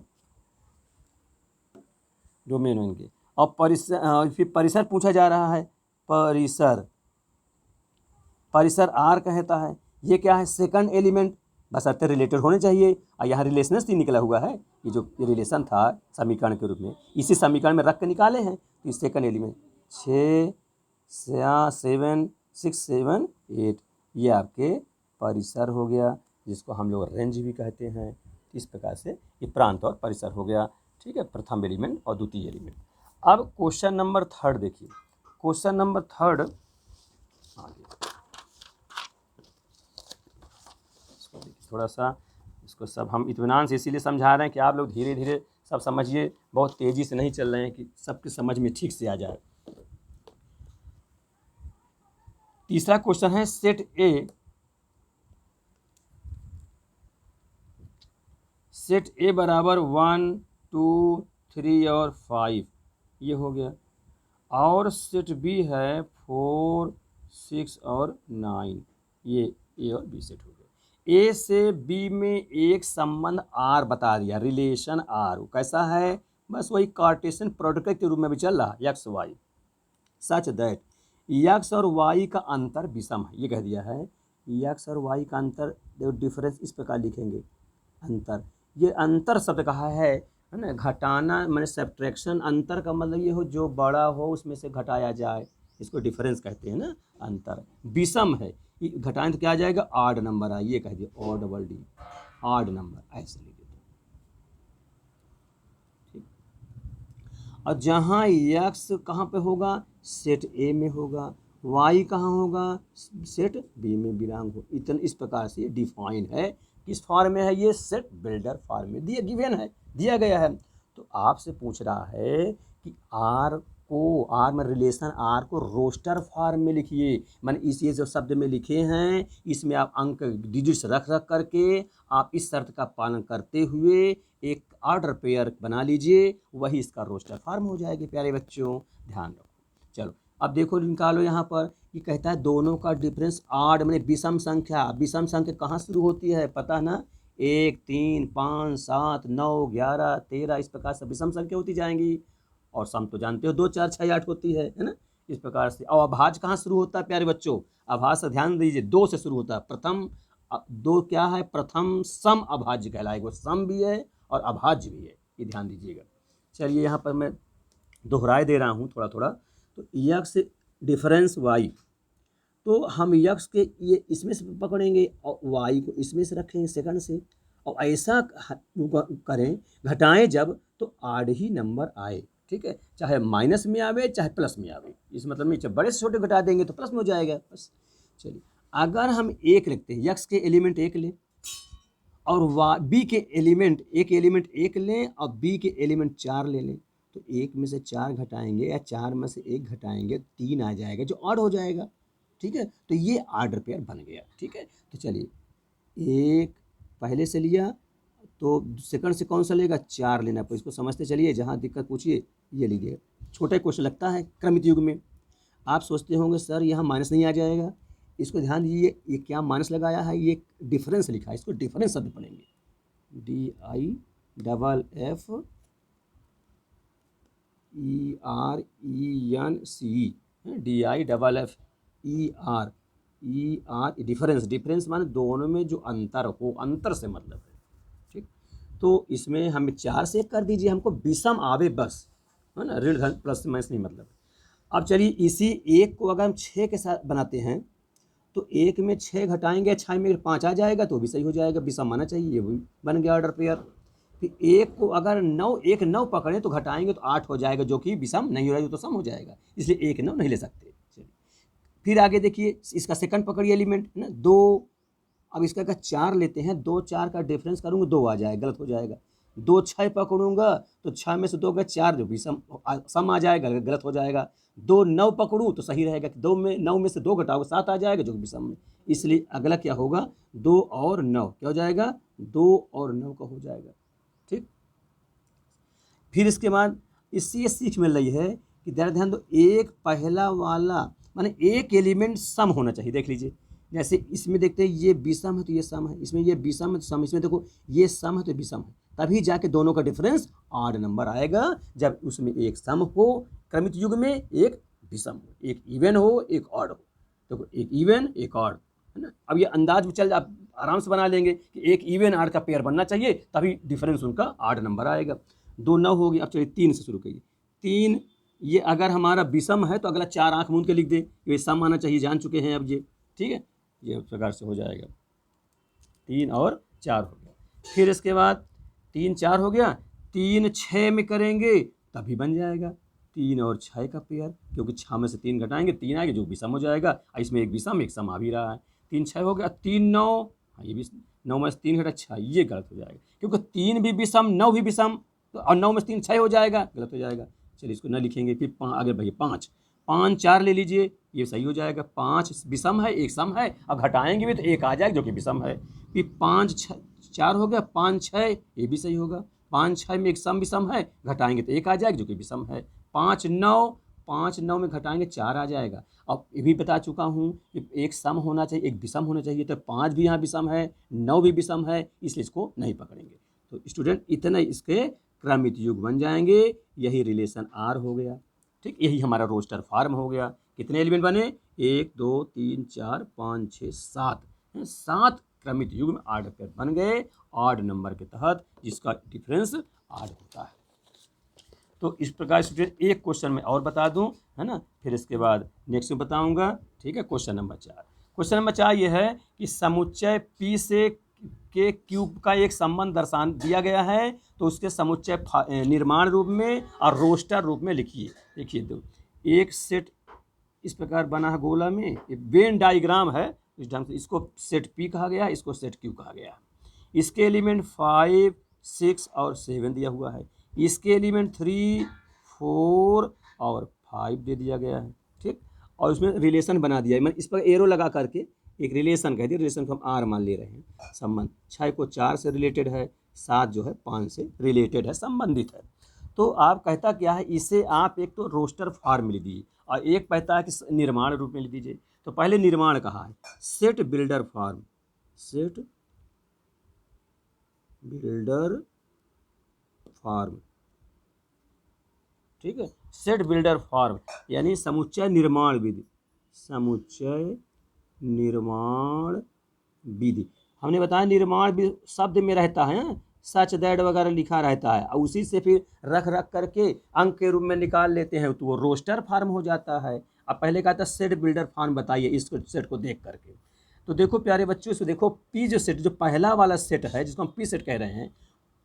डोमेन बन गए। और परिसर, फिर परिसर पूछा जा रहा है, परिसर, परिसर आर कहता है, ये क्या है, सेकंड एलिमेंट, बशर्ते रिलेटेड होने चाहिए। और यहाँ रिलेशनस ही निकला हुआ है, ये जो रिलेशन था समीकरण के रूप में, इसी समीकरण में रख के निकाले हैं। तो इस सेकंड एलिमेंट 6 7 6 7 8, ये आपके परिसर हो गया, जिसको हम लोग रेंज भी कहते हैं। इस प्रकार से ये प्रांत और परिसर हो गया। ठीक है, प्रथम एलिमेंट और द्वितीय एलिमेंट। अब क्वेश्चन नंबर 3 देखिए, क्वेश्चन नंबर 3 थोड़ा सा इसको सब हम इत्मीनान से इसीलिए समझा रहे हैं कि आप लोग धीरे धीरे सब समझिए, बहुत तेज़ी से नहीं चल रहे हैं कि सबके समझ में ठीक से आ जाए। तीसरा क्वेश्चन है सेट ए, सेट ए बराबर 1 2 3 और 5, ये हो गया। और सेट बी है 4 6 और 9, ये ए और बी सेट हो गया। ए से बी में एक संबंध आर बता दिया, रिलेशन आर, कैसा है, बस वही कार्टेशियन प्रोडक्ट के रूप में भी चल रहा, x y, such that x और वाई का अंतर विषम है, ये कह दिया है। एक्स और वाई का अंतर, डिफरेंस इस प्रकार लिखेंगे, अंतर, ये अंतर शब्द कहा है ना, घटाना मैंने सब्ट्रैक्शन, अंतर का मतलब ये हो जो बड़ा हो उसमें से घटाया जाए, इसको डिफरेंस कहते हैं ना। अंतर विषम है, घटाएं तो क्या आ जाएगा, ऑड नंबर आए, ये कह दिया o double d, odd number, ऐसे लिख देते। ठीक, और जहाँ एक्स कहाँ पे होगा, सेट ए में होगा, वाई कहाँ होगा, सेट बी में बिलोंग हो, इतन इस प्रकार से डिफाइन है। किस फॉर्म में है ये, सेट बिल्डर फॉर्म में दिया, गिवन है, दिया गया है। तो आपसे पूछ रहा है कि आर को, आर में रिलेशन आर को रोस्टर फॉर्म में लिखिए, मैंने इस ये जो शब्द में लिखे हैं इसमें आप अंक डिजिट्स रख रख करके आप इस शर्त का पालन करते हुए एक ऑर्डर पेयर बना लीजिए, वही इसका रोस्टर फॉर्म हो जाएगी। प्यारे बच्चों ध्यान रखो। चलो अब देखो निकालो, यहाँ पर ये कहता है दोनों का डिफरेंस ऑड, मैंने विषम संख्या, विषम संख्या कहाँ शुरू होती है पता ना, 1 3 5 7 9 11 13, इस प्रकार से विषम संख्या होती जाएंगी। और सम तो जानते हो 2 4 6 8 होती है ना, इस प्रकार से। और अभाज्य कहाँ शुरू होता है प्यारे बच्चों, अभाज्य से ध्यान दीजिए 2 से शुरू होता है, प्रथम 2 क्या है, प्रथम सम अभाज्य कहलाएगा, सम भी है और अभाज्य भी है, ये ध्यान दीजिएगा। चलिए यहाँ पर मैं दोहराए दे रहा हूँ थोड़ा थोड़ा। तो यक्स डिफरेंस वाई, तो हम यक्स के ये इसमें से पकड़ेंगे और वाई को इसमें से रखेंगे सेकंड से, और ऐसा करें घटाएं जब तो आठ ही नंबर आए। ठीक है, चाहे माइनस में आवे चाहे प्लस में आवे, इस मतलब में जब बड़े से छोटे घटा देंगे तो प्लस में हो जाएगा बस। चलिए अगर हम 1 लिखते हैं, यक्स के एलिमेंट 1 लें और बी के एलिमेंट, एक एलिमेंट 1 लें और बी के एलिमेंट 4 ले लें, तो 1 में से 4 घटाएंगे या 4 में से 1 घटाएंगे 3 आ जाएगा, जो ऑड हो जाएगा। ठीक है, तो ये ऑर्डर पेयर बन गया। ठीक है, तो चलिए 1 पहले से लिया, तो सेकंड से कौन सा लेगा, 4 लेना, पर इसको समझते चलिए, जहाँ दिक्कत पूछिए ये लीजिए। छोटा क्वेश्चन लगता है क्रमित युग में, आप सोचते होंगे सर यहाँ माइनस नहीं आ जाएगा, इसको ध्यान दीजिए, ये क्या माइनस लगाया है, ये डिफरेंस लिखा है, इसको डिफरेंस शब्द पढ़ेंगे, DIFFERENCE, DIFFER, डिफरेंस, डिफरेंस माने दोनों में जो अंतर हो, अंतर से मतलब है, ठीक। तो इसमें हमें 4 से कर दीजिए, हमको विषम आवे बस, है ना, ऋण धन प्लस माइनस नहीं मतलब। अब चलिए इसी एक को अगर हम 6 के साथ बनाते हैं तो 1 में 6 घटाएंगे, 6 में 5 आ जाएगा तो भी सही हो जाएगा, विषम आना चाहिए, ये भी बन गया ऑर्डर पेयर। फिर 1 को अगर 9 पकड़े तो घटाएंगे तो 8 हो जाएगा, जो कि विषम नहीं हो रहा है, तो सम हो जाएगा, इसलिए 1 9 नहीं ले सकते। चलिए फिर आगे देखिए, इसका सेकंड पकड़िए एलिमेंट, है ना, 2। अब इसका अगर 4 लेते हैं, 2 4 का डिफरेंस करूँगा 2 आ जाएगा, गलत हो जाएगा। 2 6 पकड़ूंगा तो 6 में से 2 का 4 जो भी सम आ जाएगा, गलत हो जाएगा। 2 9 पकड़ूँ तो सही रहेगा कि 2 में 9 में से 2 घटाओगे 7 आ जाएगा, जो भी सम में, इसलिए अगला क्या होगा, 2 और 9 क्या हो जाएगा, 2 और 9 का हो जाएगा, ठीक। फिर इसके बाद इससे ये सीख मिल रही है कि ध्यान दो, एक पहला वाला माने एक एलिमेंट सम होना चाहिए। देख लीजिए, जैसे इसमें देखते हैं ये विषम है तो ये सम है, इसमें ये विषम है तो सम, इसमें देखो ये सम है तो विषम है, तभी जाके दोनों का डिफरेंस ऑड नंबर आएगा, जब उसमें एक सम हो क्रमित युग में, एक विषम हो, एक इवन हो एक ऑड हो। देखो एक इवन एक ऑड, है ना। अब ये अंदाज में चल, आप आराम से बना लेंगे कि एक इवन आड का पेयर बनना चाहिए, तभी डिफरेंस उनका ऑड नंबर आएगा। 2 9 हो गया। अब चलिए 3 से शुरू करिए। 3 ये अगर हमारा विषम है तो अगला 4 आंख मूंद के लिख दे, ये सम आना चाहिए, जान चुके हैं अब ये, ठीक है, ये उस प्रकार से हो जाएगा। 3 और 4 हो गया। फिर इसके बाद 3 4 हो गया, 3 6 में करेंगे तभी बन जाएगा 3 और 6 का पेयर, क्योंकि 6 में से 3 घटाएंगे 3 आएगा, जो विषम हो जाएगा, इसमें एक विषम एक सम आ भी रहा है। 3 6 हो गया, 3 9, हाँ ये भी 9 में से 3 घटा 6, ये गलत हो जाएगा, क्योंकि 3 भी विषम 9 भी विषम, तो और 9 में से 3 6 हो जाएगा, गलत हो जाएगा। चलिए इसको न लिखेंगे। फिर आगे भैया 5 5 4 ले लीजिए, ये सही हो जाएगा। 5 विषम है एक सम है, अब घटाएंगे भी तो एक आ जाएगा, जो कि विषम है। फिर 5 4 हो गया, 5 6 ये भी सही होगा। 5 6 में एक सम विषम है, घटाएंगे तो एक आ जाएगा, जो कि विषम है। 5 9 में घटाएंगे 4 आ जाएगा। अब ये भी बता चुका हूँ कि एक सम होना चाहिए एक विषम होना चाहिए, तो 5 भी यहाँ विषम है, 9 भी विषम है, इसलिए इसको नहीं पकड़ेंगे। तो स्टूडेंट इतने इसके क्रमित युग बन जाएंगे, यही रिलेशन आर हो गया, ठीक। यही हमारा रोस्टर फॉर्म हो गया। कितने एलिमेंट बने, 1 2 3 4 5 6 7, 7 क्रमित युग में ऑड पेयर बन गए, ऑड नंबर के तहत, जिसका डिफरेंस ऑड होता है। तो इस प्रकार स्टूडेंट एक क्वेश्चन में और बता दूं, है ना, फिर इसके बाद नेक्स्ट में बताऊंगा, ठीक है। क्वेश्चन नंबर 4, क्वेश्चन नंबर 4 ये है कि समुच्चय P से के क्यूब का एक संबंध दर्शान दिया गया है, तो उसके समुच्चय निर्माण रूप में और रोस्टर रूप में लिखिए। देखिए दो, एक सेट इस प्रकार बना है गोला में, ये वेन डायग्राम है, इस ढंग से इसको सेट P कहा गया है, इसको सेट Q कहा गया है। इसके एलिमेंट 5 6 और 7 दिया हुआ है, इसके एलिमेंट 3 4 और 5 दे दिया गया है, ठीक। और उसमें रिलेशन बना दिया है, मैंने इस पर एरो लगा करके एक रिलेशन कह दिया, रिलेशन को हम आर मान ले रहे हैं। संबंध 6 को 4 से रिलेटेड है, 7 जो है 5 से रिलेटेड है, संबंधित है। तो आप कहता क्या है, इसे आप एक तो रोस्टर फॉर्म में लिख दीजिए और एक कहता है कि निर्माण रूप में लिख दीजिए। तो पहले निर्माण कहा है, set builder form, set builder form, ठीक है। सेट बिल्डर फॉर्म यानी समुच्चय निर्माण विधि, समुच्चय निर्माण विधि। हमने बताया निर्माण शब्द में रहता है, सच दैट वगैरह लिखा रहता है, और उसी से फिर रख रख करके अंक के रूप में निकाल लेते हैं, तो वो रोस्टर फॉर्म हो जाता है। अब पहले कहा था सेट बिल्डर फॉर्म बताइए, इस सेट को देख करके। तो देखो प्यारे बच्चों, इसको देखो पी जो सेट, जो पहला वाला सेट है जिसको हम पी सेट कह रहे हैं,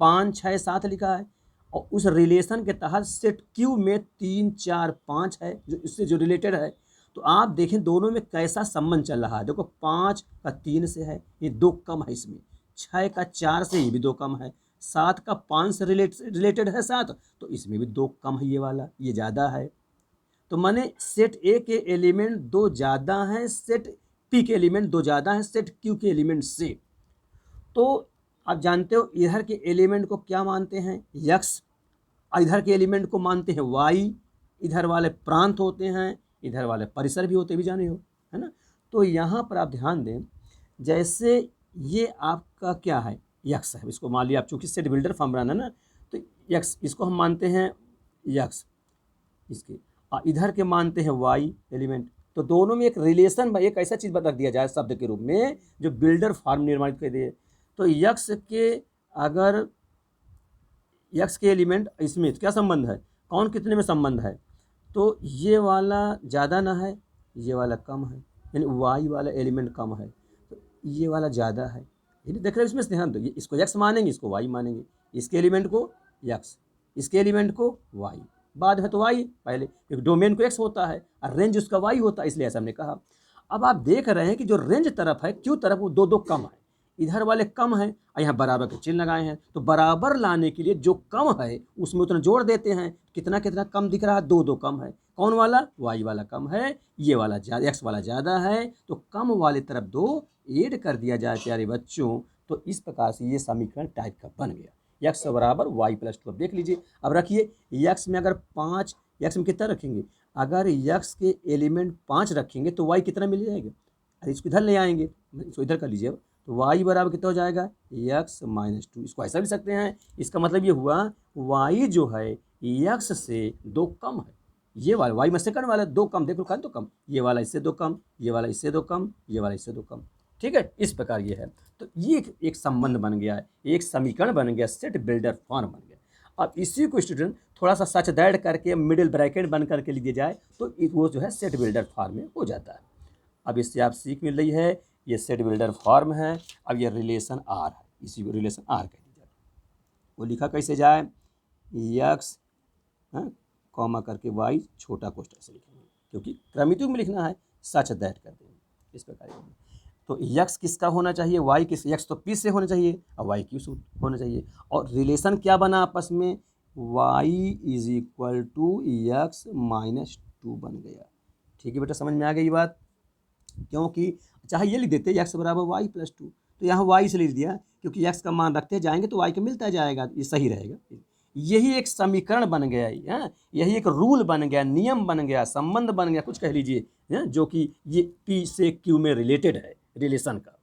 5 6 7 लिखा है, और उस रिलेशन के तहत सेट क्यू में 3 4 5 है, जो इससे जो रिलेटेड है। तो आप देखें दोनों में कैसा संबंध चल रहा है। देखो 5 का 3 से है, ये 2 कम है इसमें, 6 का 4 से ये भी 2 कम है, 7 का 5 से रिलेटेड है 7, तो इसमें भी 2 कम है, ये वाला ये ज़्यादा है। तो माने सेट ए के एलिमेंट 2 ज़्यादा हैं, सेट पी के एलिमेंट 2 ज़्यादा हैं सेट क्यू के एलिमेंट से। तो आप जानते हो इधर के एलिमेंट को क्या मानते हैं, यक्स, इधर के एलिमेंट को मानते हैं वाई, इधर वाले प्रांत होते हैं, इधर वाले परिसर भी होते भी जाने हो, है ना। तो यहाँ पर आप ध्यान दें, जैसे ये आपका क्या है, यक्स है, इसको मान लिया आप, चूँकि सेट बिल्डर फॉर्म बनाना ना, तो यक्स इसको हम मानते हैं यक्स, इसके इधर के मानते हैं वाई एलिमेंट। तो दोनों में एक रिलेशन, एक ऐसा चीज़ रख दिया जाए शब्द के रूप में जो बिल्डर फॉर्म निर्माणित कर दे। तो यक्स के अगर यक्स के एलिमेंट इसमें क्या संबंध है, कौन कितने में संबंध है, तो ये वाला ज़्यादा ना है, ये वाला कम है, यानी वाई वाला एलिमेंट कम है, तो ये वाला ज़्यादा है। यानी देख रहे हो इसमें से ध्यान दो, ये इसको यक्स मानेंगे, इसको वाई मानेंगे, इसके एलिमेंट को यक्स, इसके एलिमेंट को वाई, बाद में तो वाई पहले, क्योंकि डोमेन को एक्स होता है और रेंज उसका वाई होता है, इसलिए ऐसा हमने कहा। अब आप देख रहे हैं कि जो रेंज तरफ है, क्यू तरफ, वो दो दो कम है, इधर वाले कम है और यहाँ बराबर के चिन्ह लगाए हैं। तो बराबर लाने के लिए जो कम है उसमें उतना जोड़ देते हैं, कितना कितना कम दिख रहा है, दो दो कम है। कौन वाला, वाई वाला कम है, ये वाला ज़्यादा, एक्स वाला ज़्यादा है, तो कम वाले तरफ दो ऐड कर दिया जाए प्यारे बच्चों। तो इस प्रकार से ये समीकरण टाइप का बन गया, यक्स बराबर वाई प्लस 2। अब देख लीजिए, अब रखिए यक्स में अगर 5, यक्स में कितना रखेंगे, अगर यक्स के एलिमेंट 5 रखेंगे तो वाई कितना मिल जाएगा, अरे इसको इधर ले आएंगे, इसको इधर कर लीजिए। तो वाई बराबर कितना हो जाएगा, यक्स माइनस 2। इसको ऐसा भी सकते हैं, इसका मतलब ये हुआ वाई जो है यक्स से 2 कम है, ये वाला वाई में सेकंड वाला 2 कम, देखो खान तो कम, ये वाला इससे 2 कम, ये वाला इससे 2 कम, ये वाला इससे 2 कम, ठीक है, इस प्रकार ये है। तो ये एक संबंध बन गया है, एक समीकरण बन गया, सेट बिल्डर फॉर्म बन गया। अब इसी को स्टूडेंट थोड़ा सा सच दैट करके मिडिल ब्रैकेट बन करके लिख दिया जाए तो वो जो है सेट बिल्डर फॉर्म में हो जाता है। अब इससे आप सीख मिल रही है, ये सेट बिल्डर फॉर्म है। अब ये रिलेशन आर है, इसी को रिलेशन आर कह दीजिए। वो लिखा कैसे जाए, यक्स कॉमा करके वाई छोटा कोष्ठक से लिखेंगे, क्योंकि क्रमिक में लिखना है, सच दैट कर देंगे इस प्रकार। तो यक्स किसका होना चाहिए, वाई किस, यक्स तो पी से होना चाहिए और वाई क्यू से होना चाहिए। और रिलेशन क्या बना आपस में, y is equal to x minus 2 बन गया। ठीक है बेटा, समझ में आ गई बात। क्योंकि चाहे ये लिख देते यक्स बराबर वाई प्लस 2, तो यहाँ वाई से लिख दिया, क्योंकि यक्स का मान रखते जाएंगे तो वाई का मिलता जाएगा, ये सही रहेगा। यही एक समीकरण बन गया, यही एक रूल बन गया, नियम बन गया, संबंध बन गया, कुछ कह लीजिए, जो कि ये पी से क्यू में रिलेटेड है, रिलेशन का।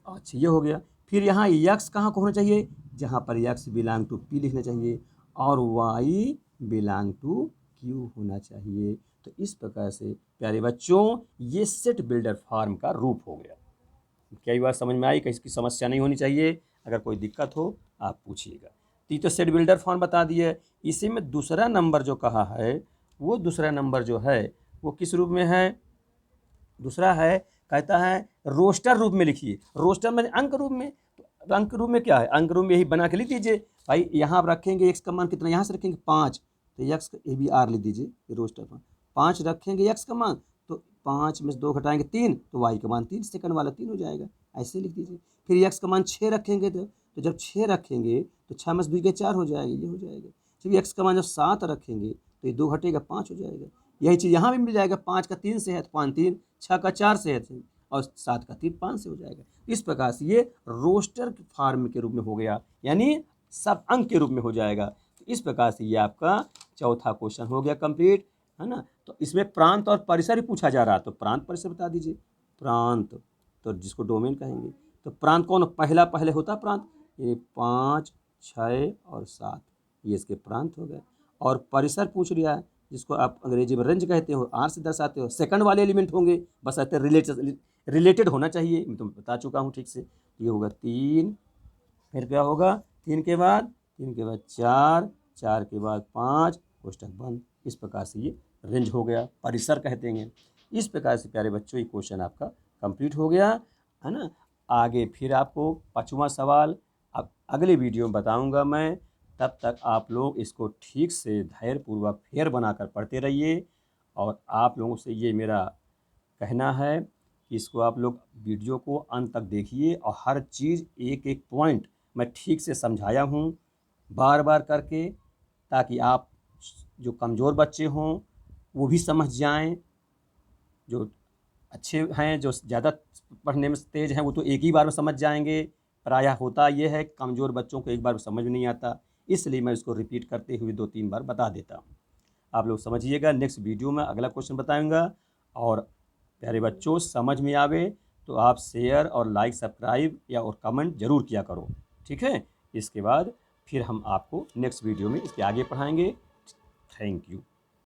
अच्छा, ये हो गया। फिर यहाँ यक्स कहाँ को होना चाहिए, जहाँ पर यक्स बिलोंग टू पी लिखना चाहिए और वाई बिलोंग टू क्यू होना चाहिए। तो इस प्रकार से प्यारे बच्चों ये सेट बिल्डर फॉर्म का रूप हो गया। क्या ये बात समझ में आई, कहीं की समस्या नहीं होनी चाहिए, अगर कोई दिक्कत हो आप पूछिएगा। तो सेट बिल्डर फॉर्म बता दिए। इसी में दूसरा नंबर जो कहा है, वो दूसरा नंबर जो है वो किस रूप में है, दूसरा है, कहता है रोस्टर रूप में लिखिए। रोस्टर में अंक रूप में, तो अंक रूप में क्या है, अंक रूप में यही बना के लिख दीजिए भाई। यहाँ आप रखेंगे एक्स का मान कितना, यहाँ से रखेंगे 5, तो एक्स का ए बी आर लिख दीजिए, ये रोस्टर फॉर्म। 5 रखेंगे एक्स का मान, तो 5 में से 2 घटाएंगे 3, तो वाई का मान 3, सेकंड वाला 3 हो जाएगा, ऐसे लिख दीजिए। फिर एक्स का मान 6 रखेंगे, तो जब 6 रखेंगे तो 6 में से 2 के 4 हो जाएगा, ये हो जाएगा। फिर एक्स का मान जब 7 रखेंगे तो ये 2 घटेगा 5 हो जाएगा। यही चीज़ यहाँ भी मिल जाएगा, 5 का 3 से है तो 5 3, 6 का 4 से है और 7 का 3 5 से हो जाएगा। इस प्रकार से ये रोस्टर फॉर्म के रूप में हो गया, यानी सब अंक के रूप में हो जाएगा। तो इस प्रकार से ये आपका चौथा क्वेश्चन हो गया कंप्लीट, है ना। तो इसमें प्रांत और परिसर भी पूछा जा रहा है, तो प्रांत परिसर बता दीजिए। प्रांत तो जिसको डोमेन कहेंगे, तो प्रांत कौन पहले होता प्रांत, ये 5 6 और 7, ये इसके प्रांत हो गए। और परिसर पूछ लिया है, जिसको आप अंग्रेजी में रेंज कहते हो, आर से दर्शाते हो, सेकंड वाले एलिमेंट होंगे, बस ऐसे रिलेटेड होना चाहिए, मैं तो बता चुका हूँ ठीक से। ये होगा 3, फिर क्या होगा 3 के बाद 4, 4 के बाद 5, कोष्ठक बंद। इस प्रकार से ये रेंज हो गया, परिसर कहते हैं। इस प्रकार से प्यारे बच्चों ये क्वेश्चन आपका कंप्लीट हो गया, है ना। आगे फिर आपको 5वां सवाल अब अगले वीडियो में बताऊंगा मैं। तब तक आप लोग इसको ठीक से धैर्यपूर्वक फेर बनाकर पढ़ते रहिए। और आप लोगों से ये मेरा कहना है कि इसको आप लोग वीडियो को अंत तक देखिए और हर चीज़ एक एक पॉइंट मैं ठीक से समझाया हूँ बार बार करके, ताकि आप जो कमज़ोर बच्चे हों वो भी समझ जाएं, जो अच्छे हैं, जो ज़्यादा पढ़ने में तेज़ हैं, वो तो एक ही बार में समझ जाएंगे। प्रायः होता ये है कमज़ोर बच्चों को एक बार में समझ में नहीं आता, इसलिए मैं इसको रिपीट करते हुए 2-3 बार बता देता हूँ। आप लोग समझिएगा। नेक्स्ट वीडियो में अगला क्वेश्चन बताऊँगा। और प्यारे बच्चों, समझ में आवे तो आप शेयर और लाइक सब्सक्राइब या और कमेंट ज़रूर किया करो, ठीक है। इसके बाद फिर हम आपको नेक्स्ट वीडियो में इसके आगे पढ़ाएंगे। Thank you.